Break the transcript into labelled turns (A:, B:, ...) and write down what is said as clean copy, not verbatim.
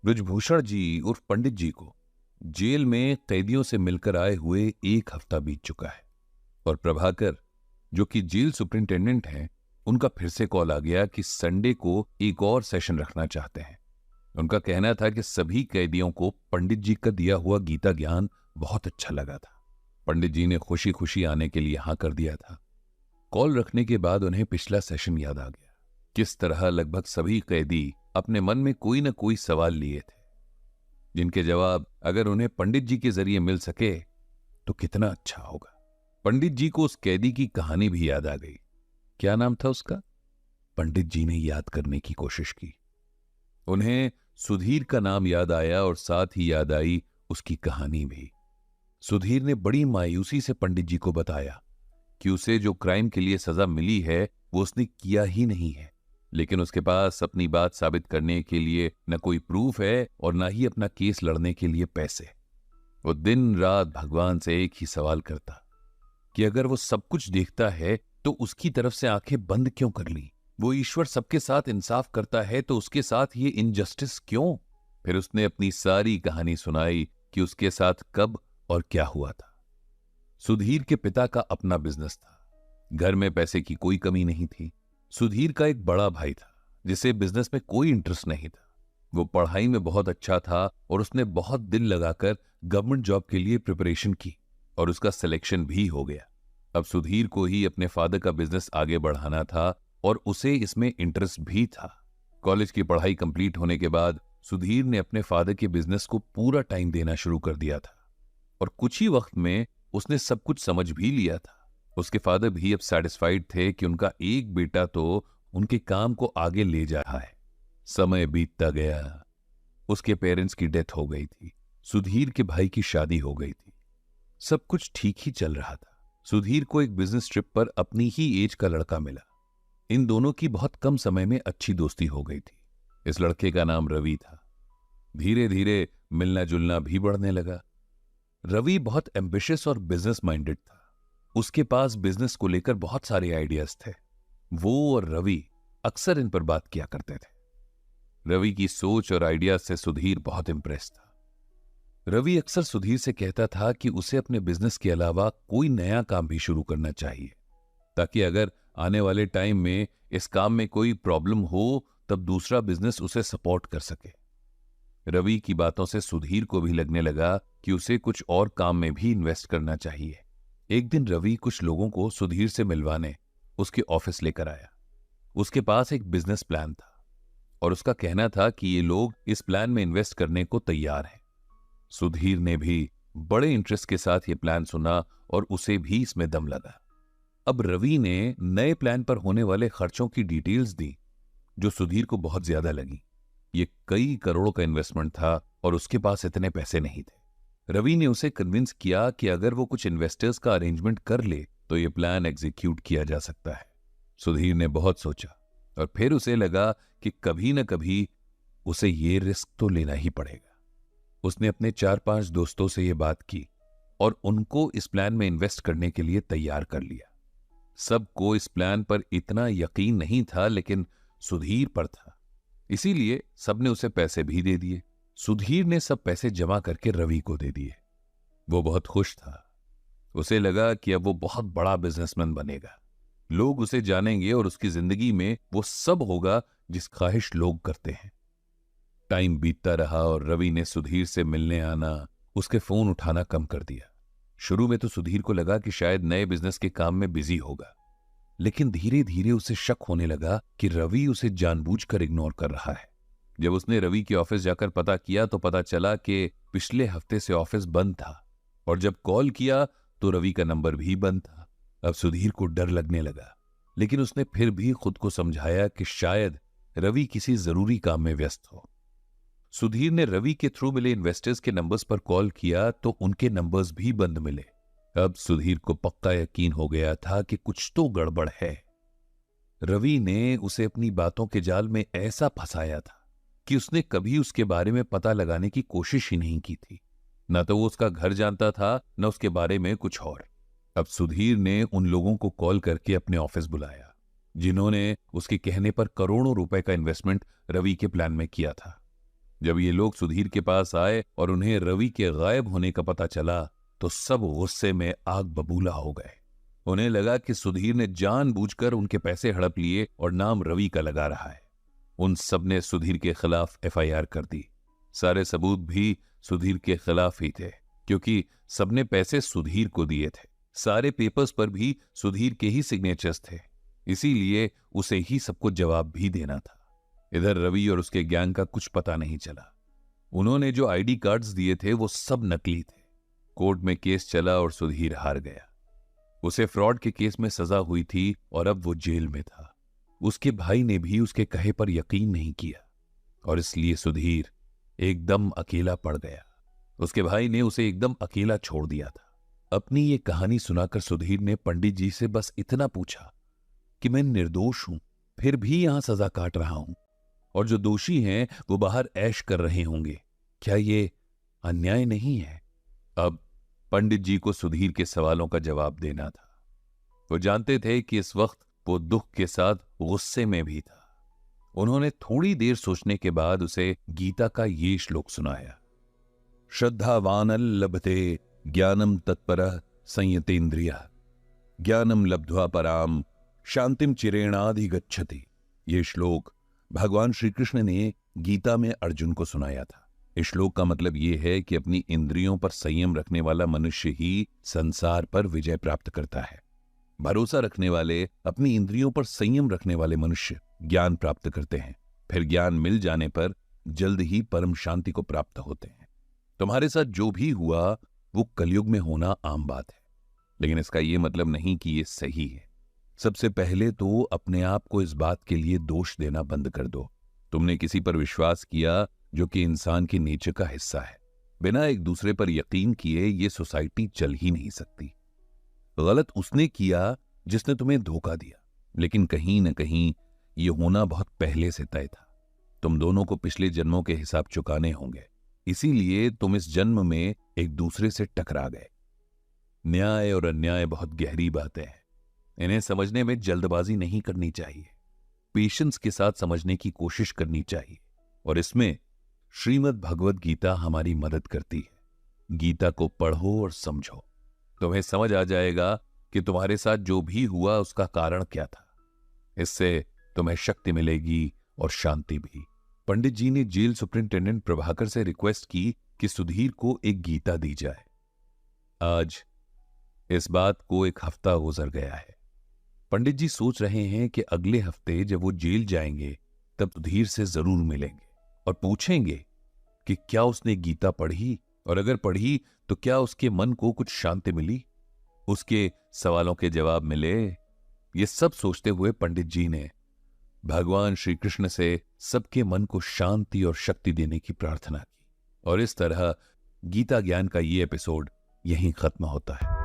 A: ब्रजभूषण जी उर्फ पंडित जी को जेल में कैदियों से मिलकर आए हुए 1 हफ्ता बीत चुका है और प्रभाकर, जो कि जेल सुपरिंटेंडेंट हैं, उनका फिर से कॉल आ गया कि संडे को एक और सेशन रखना चाहते हैं। उनका कहना था कि सभी कैदियों को पंडित जी का दिया हुआ गीता ज्ञान बहुत अच्छा लगा था। पंडित जी ने खुशी खुशी आने के लिए हाँ कर दिया था। कॉल रखने के बाद उन्हें पिछला सेशन याद आ गया। किस तरह लगभग सभी कैदी अपने मन में कोई न कोई सवाल लिए थे, जिनके जवाब अगर उन्हें पंडित जी के जरिए मिल सके तो कितना अच्छा होगा। पंडित जी को उस कैदी की कहानी भी याद आ गई। क्या नाम था उसका? पंडित जी ने याद करने की कोशिश की। उन्हें सुधीर का नाम याद आया और साथ ही याद आई उसकी कहानी भी। सुधीर ने बड़ी मायूसी से पंडित जी को बताया कि उसे जो क्राइम के लिए सजा मिली है वो उसने किया ही नहीं है, लेकिन उसके पास अपनी बात साबित करने के लिए न कोई प्रूफ है और न ही अपना केस लड़ने के लिए पैसे। वो दिन रात भगवान से एक ही सवाल करता कि अगर वो सब कुछ देखता है तो उसकी तरफ से आंखें बंद क्यों कर ली? वो ईश्वर सबके साथ इंसाफ करता है तो उसके साथ ये इनजस्टिस क्यों? फिर उसने अपनी सारी कहानी सुनाई कि उसके साथ कब और क्या हुआ था। सुधीर के पिता का अपना बिजनेस था, घर में पैसे की कोई कमी नहीं थी। सुधीर का एक बड़ा भाई था जिसे बिजनेस में कोई इंटरेस्ट नहीं था। वो पढ़ाई में बहुत अच्छा था और उसने बहुत दिल लगाकर गवर्नमेंट जॉब के लिए प्रिपरेशन की और उसका सिलेक्शन भी हो गया। अब सुधीर को ही अपने फादर का बिजनेस आगे बढ़ाना था और उसे इसमें इंटरेस्ट भी था। कॉलेज की पढ़ाई कंप्लीट होने के बाद सुधीर ने अपने फादर के बिजनेस को पूरा टाइम देना शुरू कर दिया था और कुछ ही वक्त में उसने सब कुछ समझ भी लिया था। उसके फादर भी अब सैटिस्फाइड थे कि उनका एक बेटा तो उनके काम को आगे ले जा रहा है। समय बीतता गया। उसके पेरेंट्स की डेथ हो गई थी। सुधीर के भाई की शादी हो गई थी। सब कुछ ठीक ही चल रहा था। सुधीर को एक बिजनेस ट्रिप पर अपनी ही एज का लड़का मिला। इन दोनों की बहुत कम समय में अच्छी दोस्ती हो गई थी। इस लड़के का नाम रवि था। धीरे धीरे मिलना जुलना भी बढ़ने लगा। रवि बहुत एम्बिशियस और बिजनेस माइंडेड था। उसके पास बिजनेस को लेकर बहुत सारे आइडियाज थे। वो और रवि अक्सर इन पर बात किया करते थे। रवि की सोच और आइडियाज से सुधीर बहुत इंप्रेस था। रवि अक्सर सुधीर से कहता था कि उसे अपने बिजनेस के अलावा कोई नया काम भी शुरू करना चाहिए, ताकि अगर आने वाले टाइम में इस काम में कोई प्रॉब्लम हो तब दूसरा बिजनेस उसे सपोर्ट कर सके। रवि की बातों से सुधीर को भी लगने लगा कि उसे कुछ और काम में भी इन्वेस्ट करना चाहिए। एक दिन रवि कुछ लोगों को सुधीर से मिलवाने उसके ऑफिस लेकर आया। उसके पास एक बिजनेस प्लान था और उसका कहना था कि ये लोग इस प्लान में इन्वेस्ट करने को तैयार हैं। सुधीर ने भी बड़े इंटरेस्ट के साथ ये प्लान सुना और उसे भी इसमें दम लगा। अब रवि ने नए प्लान पर होने वाले खर्चों की डिटेल्स दी, जो सुधीर को बहुत ज्यादा लगी। ये कई करोड़ का इन्वेस्टमेंट था और उसके पास इतने पैसे नहीं थे। रवि ने उसे कन्विंस किया कि अगर वो कुछ इन्वेस्टर्स का अरेंजमेंट कर ले तो ये प्लान एग्जीक्यूट किया जा सकता है। सुधीर ने बहुत सोचा और फिर उसे लगा कि कभी न कभी उसे ये रिस्क तो लेना ही पड़ेगा। उसने अपने 4-5 दोस्तों से ये बात की और उनको इस प्लान में इन्वेस्ट करने के लिए तैयार कर लिया। सबको इस प्लान पर इतना यकीन नहीं था, लेकिन सुधीर पर था, इसीलिए सबने उसे पैसे भी दे दिए। सुधीर ने सब पैसे जमा करके रवि को दे दिए। वो बहुत खुश था। उसे लगा कि अब वो बहुत बड़ा बिजनेसमैन बनेगा। लोग उसे जानेंगे और उसकी जिंदगी में वो सब होगा जिस ख्वाहिश लोग करते हैं। टाइम बीतता रहा और रवि ने सुधीर से मिलने आना, उसके फोन उठाना कम कर दिया। शुरू में तो सुधीर को लगा कि शायद नए बिजनेस के काम में बिजी होगा, लेकिन धीरे धीरे उसे शक होने लगा कि रवि उसे जानबूझकर इग्नोर कर रहा है। जब उसने रवि के ऑफिस जाकर पता किया तो पता चला कि पिछले हफ्ते से ऑफिस बंद था और जब कॉल किया तो रवि का नंबर भी बंद था। अब सुधीर को डर लगने लगा, लेकिन उसने फिर भी खुद को समझाया कि शायद रवि किसी जरूरी काम में व्यस्त हो। सुधीर ने रवि के थ्रू मिले इन्वेस्टर्स के नंबर्स पर कॉल किया तो उनके नंबर्स भी बंद मिले। अब सुधीर को पक्का यकीन हो गया था कि कुछ तो गड़बड़ है। रवि ने उसे अपनी बातों के जाल में ऐसा फंसाया था कि उसने कभी उसके बारे में पता लगाने की कोशिश ही नहीं की थी। न तो वो उसका घर जानता था, न उसके बारे में कुछ और। अब सुधीर ने उन लोगों को कॉल करके अपने ऑफिस बुलाया जिन्होंने उसके कहने पर करोड़ों रुपए का इन्वेस्टमेंट रवि के प्लान में किया था। जब ये लोग सुधीर के पास आए और उन्हें रवि के गायब होने का पता चला तो सब गुस्से में आग बबूला हो गए। उन्हें लगा कि सुधीर ने जानबूझकर उनके पैसे हड़प लिए और नाम रवि का लगा रहा है। उन सब ने सुधीर के खिलाफ एफआईआर कर दी। सारे सबूत भी सुधीर के खिलाफ ही थे, क्योंकि सबने पैसे सुधीर को दिए थे। सारे पेपर्स पर भी सुधीर के ही सिग्नेचर्स थे, इसीलिए उसे ही सबको जवाब भी देना था। इधर रवि और उसके गैंग का कुछ पता नहीं चला। उन्होंने जो आईडी कार्ड्स दिए थे वो सब नकली थे। कोर्ट में केस चला और सुधीर हार गया। उसे फ्रॉड के केस में सजा हुई थी और अब वो जेल में था। उसके भाई ने भी उसके कहे पर यकीन नहीं किया और इसलिए सुधीर एकदम अकेला पड़ गया। उसके भाई ने उसे एकदम अकेला छोड़ दिया था। अपनी ये कहानी सुनाकर सुधीर ने पंडित जी से बस इतना पूछा कि मैं निर्दोष हूं, फिर भी यहां सजा काट रहा हूं, और जो दोषी हैं वो बाहर ऐश कर रहे होंगे। क्या ये अन्याय नहीं है? अब पंडित जी को सुधीर के सवालों का जवाब देना था। वो जानते थे कि इस वक्त वो दुख के साथ गुस्से में भी था। उन्होंने थोड़ी देर सोचने के बाद उसे गीता का ये श्लोक सुनाया। श्रद्धावानल लभते ज्ञानम तत्परः संयतेन्द्रियः ज्ञानम लब्ध्वा पराम शांतिम चिरेणाधिगच्छति। ये श्लोक भगवान श्री कृष्ण ने गीता में अर्जुन को सुनाया था। इस श्लोक का मतलब यह है कि अपनी इंद्रियों पर संयम रखने वाला मनुष्य ही संसार पर विजय प्राप्त करता है। भरोसा रखने वाले, अपनी इंद्रियों पर संयम रखने वाले मनुष्य ज्ञान प्राप्त करते हैं। फिर ज्ञान मिल जाने पर जल्द ही परम शांति को प्राप्त होते हैं। तुम्हारे साथ जो भी हुआ वो कलयुग में होना आम बात है, लेकिन इसका यह मतलब नहीं कि ये सही है। सबसे पहले तो अपने आप को इस बात के लिए दोष देना बंद कर दो। तुमने किसी पर विश्वास किया जो कि इंसान के नेचर का हिस्सा है। बिना एक दूसरे पर यकीन किए ये सोसाइटी चल ही नहीं सकती। गलत उसने किया जिसने तुम्हें धोखा दिया, लेकिन कहीं न कहीं ये होना बहुत पहले से तय था। तुम दोनों को पिछले जन्मों के हिसाब चुकाने होंगे, इसीलिए तुम इस जन्म में एक दूसरे से टकरा गए। न्याय और अन्याय बहुत गहरी बातें हैं। इन्हें समझने में जल्दबाजी नहीं करनी चाहिए। पेशेंस के साथ समझने की कोशिश करनी चाहिए, और इसमें श्रीमद् भगवद गीता हमारी मदद करती है। गीता को पढ़ो और समझो, तुम्हें समझ आ जाएगा कि तुम्हारे साथ जो भी हुआ उसका कारण क्या था। इससे तुम्हें शक्ति मिलेगी और शांति भी। पंडित जी ने जेल सुपरिंटेंडेंट प्रभाकर से रिक्वेस्ट की कि सुधीर को एक गीता दी जाए। आज इस बात को एक हफ्ता गुजर गया है। पंडित जी सोच रहे हैं कि अगले हफ्ते जब वो जेल जाएंगे तब सुधीर से जरूर मिलेंगे और पूछेंगे कि क्या उसने गीता पढ़ी, और अगर पढ़ी तो क्या उसके मन को कुछ शांति मिली, उसके सवालों के जवाब मिले। ये सब सोचते हुए पंडित जी ने भगवान श्री कृष्ण से सबके मन को शांति और शक्ति देने की प्रार्थना की। और इस तरह गीता ज्ञान का ये एपिसोड यहीं खत्म होता है।